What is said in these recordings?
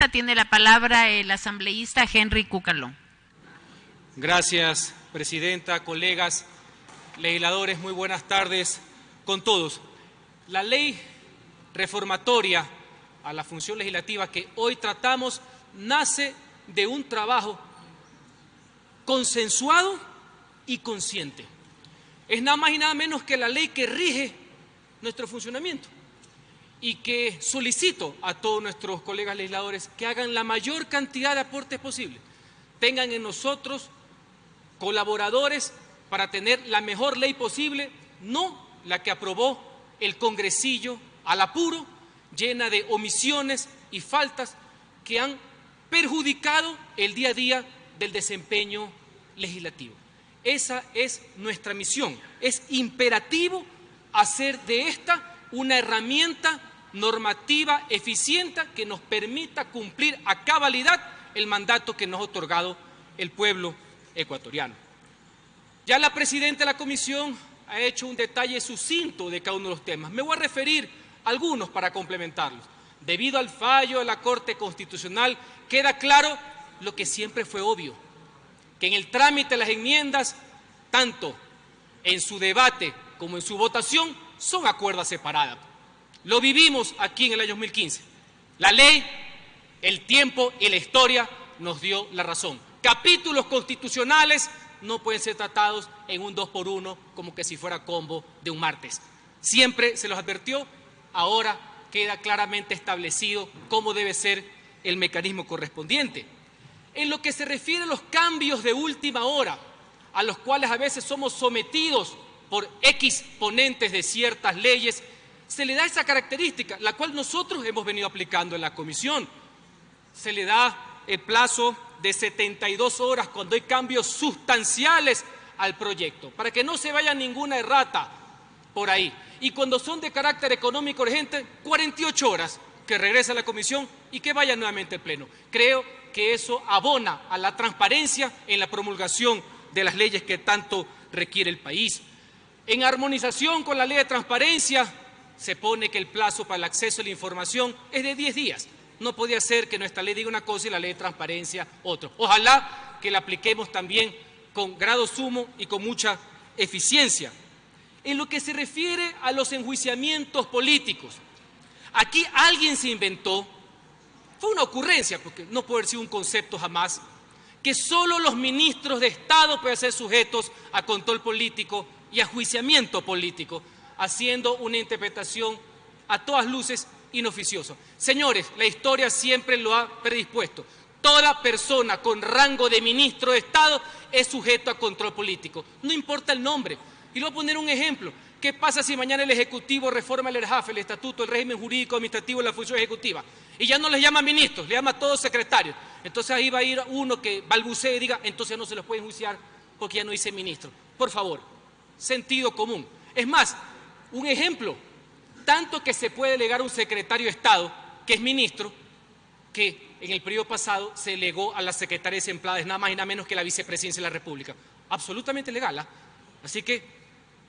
Defensa tiene la palabra el asambleísta Henry Cucalón. Gracias, presidenta, colegas, legisladores, muy buenas tardes con todos. La ley reformatoria a la función legislativa que hoy tratamos nace de un trabajo consensuado y consciente. Es nada más y nada menos que la ley que rige nuestro funcionamiento y que solicito a todos nuestros colegas legisladores que hagan la mayor cantidad de aportes posible. Tengan en nosotros colaboradores para tener la mejor ley posible, no la que aprobó el congresillo al apuro, llena de omisiones y faltas que han perjudicado el día a día del desempeño legislativo. Esa es nuestra misión. Es imperativo hacer de esta una herramienta normativa eficiente que nos permita cumplir a cabalidad el mandato que nos ha otorgado el pueblo ecuatoriano. Ya la presidenta de la comisión ha hecho un detalle sucinto de cada uno de los temas. Me voy a referir a algunos para complementarlos. Debido al fallo de la Corte Constitucional, queda claro lo que siempre fue obvio, que en el trámite de las enmiendas, tanto en su debate como en su votación, son acuerdos separados. Lo vivimos aquí en el año 2015. La ley, el tiempo y la historia nos dio la razón. Capítulos constitucionales no pueden ser tratados en un 2x1 como que si fuera combo de un martes. Siempre se los advirtió, ahora queda claramente establecido cómo debe ser el mecanismo correspondiente. En lo que se refiere a los cambios de última hora, a los cuales a veces somos sometidos por X ponentes de ciertas leyes, se le da esa característica, la cual nosotros hemos venido aplicando en la comisión. Se le da el plazo de 72 horas cuando hay cambios sustanciales al proyecto, para que no se vaya ninguna errata por ahí. Y cuando son de carácter económico urgente, 48 horas que regrese a la comisión y que vaya nuevamente al pleno. Creo que eso abona a la transparencia en la promulgación de las leyes que tanto requiere el país. En armonización con la ley de transparencia, se pone que el plazo para el acceso a la información es de 10 días. No podía ser que nuestra ley diga una cosa y la ley de transparencia otra. Ojalá que la apliquemos también con grado sumo y con mucha eficiencia. En lo que se refiere a los enjuiciamientos políticos, aquí alguien se inventó, fue una ocurrencia, porque no puede haber sido un concepto jamás, que solo los ministros de Estado pueden ser sujetos a control político y a enjuiciamiento político, haciendo una interpretación a todas luces inoficiosa. Señores, la historia siempre lo ha predispuesto. Toda persona con rango de ministro de Estado es sujeto a control político, no importa el nombre. Y le voy a poner un ejemplo. ¿Qué pasa si mañana el Ejecutivo reforma el ERJAF, el Estatuto, el régimen jurídico administrativo de la función ejecutiva, y ya no les llama ministros, le llama a todos secretarios? Entonces ahí va a ir uno que balbucee y diga, entonces no se los puede enjuiciar porque ya no dice ministro. Por favor, sentido común. Es más, un ejemplo, tanto que se puede delegar a un secretario de Estado, que es ministro, que en el periodo pasado se delegó a la secretaria desempleada, es nada más y nada menos que la vicepresidencia de la República. Absolutamente legal, ¿eh? Así que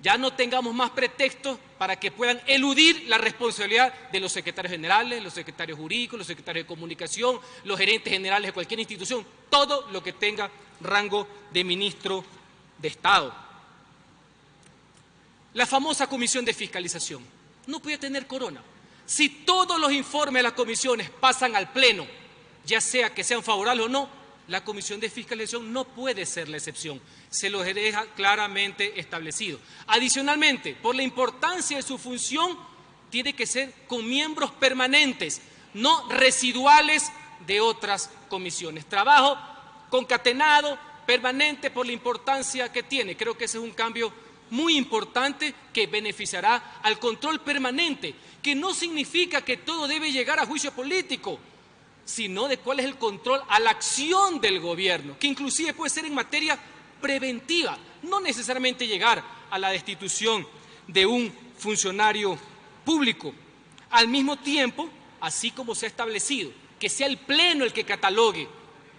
ya no tengamos más pretextos para que puedan eludir la responsabilidad de los secretarios generales, los secretarios jurídicos, los secretarios de comunicación, los gerentes generales de cualquier institución, todo lo que tenga rango de ministro de Estado. La famosa comisión de fiscalización no puede tener corona. Si todos los informes de las comisiones pasan al pleno, ya sea que sean favorables o no, la comisión de fiscalización no puede ser la excepción. Se lo deja claramente establecido. Adicionalmente, por la importancia de su función, tiene que ser con miembros permanentes, no residuales de otras comisiones. Trabajo concatenado, permanente, por la importancia que tiene. Creo que ese es un cambio muy importante que beneficiará al control permanente, que no significa que todo debe llegar a juicio político, sino de cuál es el control a la acción del gobierno, que inclusive puede ser en materia preventiva, no necesariamente llegar a la destitución de un funcionario público. Al mismo tiempo, así como se ha establecido, que sea el pleno el que catalogue,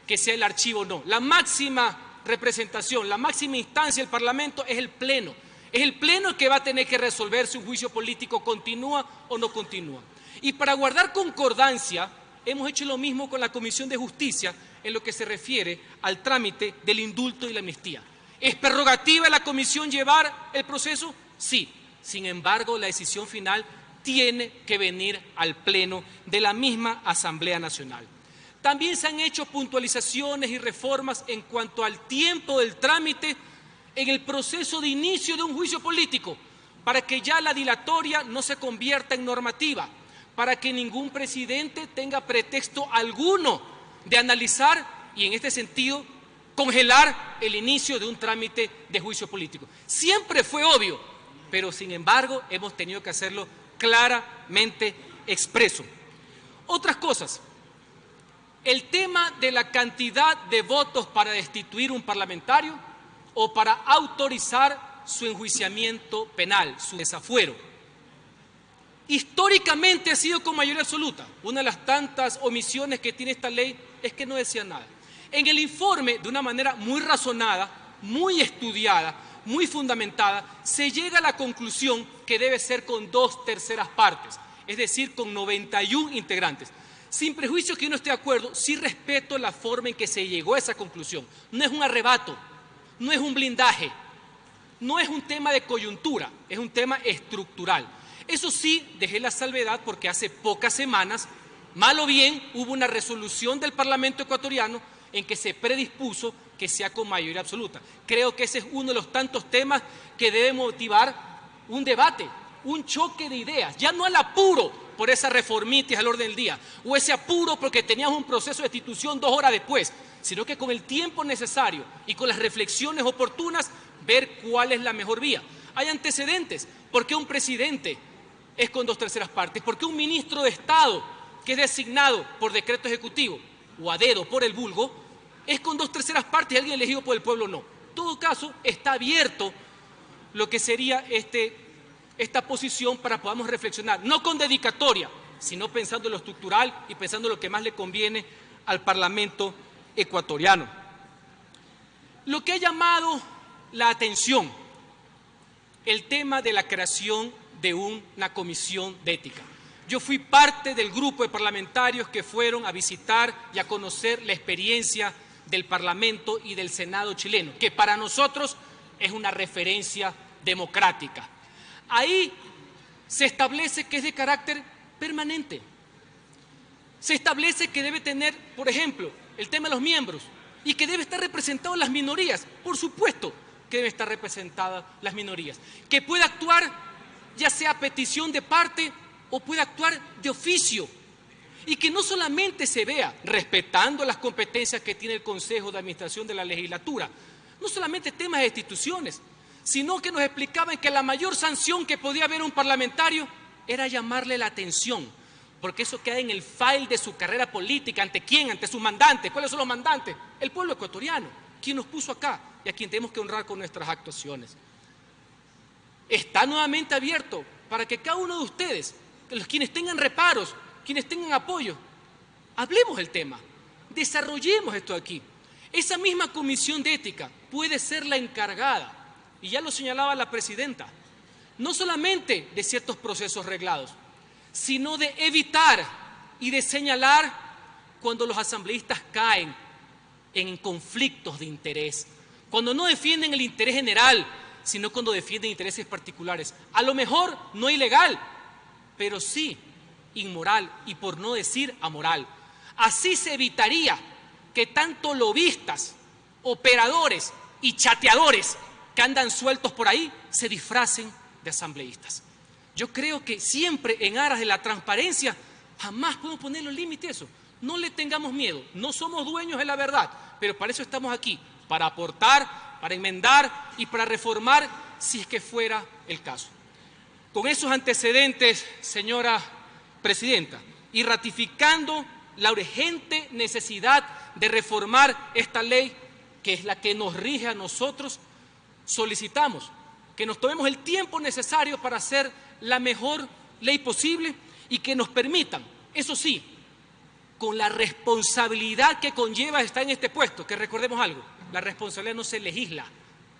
que sea el archivo o no. La máxima representación, la máxima instancia del Parlamento es el pleno. Es el pleno el que va a tener que resolver si un juicio político continúa o no continúa. Y para guardar concordancia hemos hecho lo mismo con la Comisión de Justicia en lo que se refiere al trámite del indulto y la amnistía. ¿Es prerrogativa de la Comisión llevar el proceso? Sí. Sin embargo, la decisión final tiene que venir al Pleno de la misma Asamblea Nacional. También se han hecho puntualizaciones y reformas en cuanto al tiempo del trámite en el proceso de inicio de un juicio político, para que ya la dilatoria no se convierta en normativa, para que ningún presidente tenga pretexto alguno de analizar y, en este sentido, congelar el inicio de un trámite de juicio político. Siempre fue obvio, pero sin embargo hemos tenido que hacerlo claramente expreso. Otras cosas. El tema de la cantidad de votos para destituir un parlamentario o para autorizar su enjuiciamiento penal, su desafuero. Históricamente ha sido con mayoría absoluta. Una de las tantas omisiones que tiene esta ley es que no decía nada. En el informe, de una manera muy razonada, muy estudiada, muy fundamentada, se llega a la conclusión que debe ser con 2/3 partes, es decir, con 91 integrantes. Sin prejuicio que yo no esté de acuerdo, sí respeto la forma en que se llegó a esa conclusión. No es un arrebato, no es un blindaje, no es un tema de coyuntura, es un tema estructural. Eso sí, dejé la salvedad porque hace pocas semanas, mal o bien, hubo una resolución del Parlamento ecuatoriano en que se predispuso que sea con mayoría absoluta. Creo que ese es uno de los tantos temas que debe motivar un debate, un choque de ideas, ya no al apuro por esa reformitis al orden del día, o ese apuro porque teníamos un proceso de destitución 2 horas después, sino que con el tiempo necesario y con las reflexiones oportunas, ver cuál es la mejor vía. Hay antecedentes. ¿Por qué un presidente es con 2/3 partes? ¿Por qué un ministro de Estado que es designado por decreto ejecutivo o a dedo por el vulgo es con 2/3 partes y alguien elegido por el pueblo no? En todo caso, está abierto lo que sería esta posición para que podamos reflexionar, no con dedicatoria, sino pensando en lo estructural y pensando en lo que más le conviene al Parlamento ecuatoriano. Lo que ha llamado la atención, el tema de la creación de una comisión de ética. Yo fui parte del grupo de parlamentarios que fueron a visitar y a conocer la experiencia del Parlamento y del Senado chileno, que para nosotros es una referencia democrática. Ahí se establece que es de carácter permanente. Se establece que debe tener, por ejemplo, el tema de los miembros y que debe estar representado las minorías. Por supuesto que deben estar representadas las minorías. Que pueda actuar ya sea a petición de parte o pueda actuar de oficio. Y que no solamente se vea respetando las competencias que tiene el Consejo de Administración de la Legislatura, no solamente temas de instituciones, sino que nos explicaban que la mayor sanción que podía haber un parlamentario era llamarle la atención, porque eso queda en el file de su carrera política. ¿Ante quién? Ante sus mandantes. ¿Cuáles son los mandantes? El pueblo ecuatoriano, quien nos puso acá y a quien tenemos que honrar con nuestras actuaciones. Está nuevamente abierto para que cada uno de ustedes, quienes tengan reparos, quienes tengan apoyo, hablemos del tema, desarrollemos esto aquí. Esa misma comisión de ética puede ser la encargada, y ya lo señalaba la presidenta, no solamente de ciertos procesos reglados, sino de evitar y de señalar cuando los asambleístas caen en conflictos de interés, cuando no defienden el interés general, sino cuando defienden intereses particulares. A lo mejor no ilegal, pero sí inmoral y por no decir amoral. Así se evitaría que tanto lobistas, operadores y chateadores que andan sueltos por ahí se disfracen de asambleístas. Yo creo que siempre en aras de la transparencia jamás podemos ponerle límite a eso. No le tengamos miedo, no somos dueños de la verdad, pero para eso estamos aquí, para aportar, para enmendar y para reformar si es que fuera el caso. Con esos antecedentes, señora presidenta, y ratificando la urgente necesidad de reformar esta ley, que es la que nos rige a nosotros, solicitamos que nos tomemos el tiempo necesario para hacer la mejor ley posible y que nos permitan, eso sí, con la responsabilidad que conlleva estar en este puesto, que recordemos algo, la responsabilidad no se legisla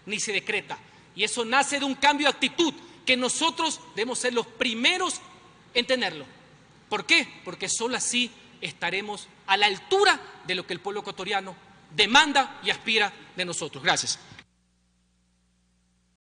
ni se decreta, y eso nace de un cambio de actitud que nosotros debemos ser los primeros en tenerlo. ¿Por qué? Porque solo así estaremos a la altura de lo que el pueblo ecuatoriano demanda y aspira de nosotros. Gracias.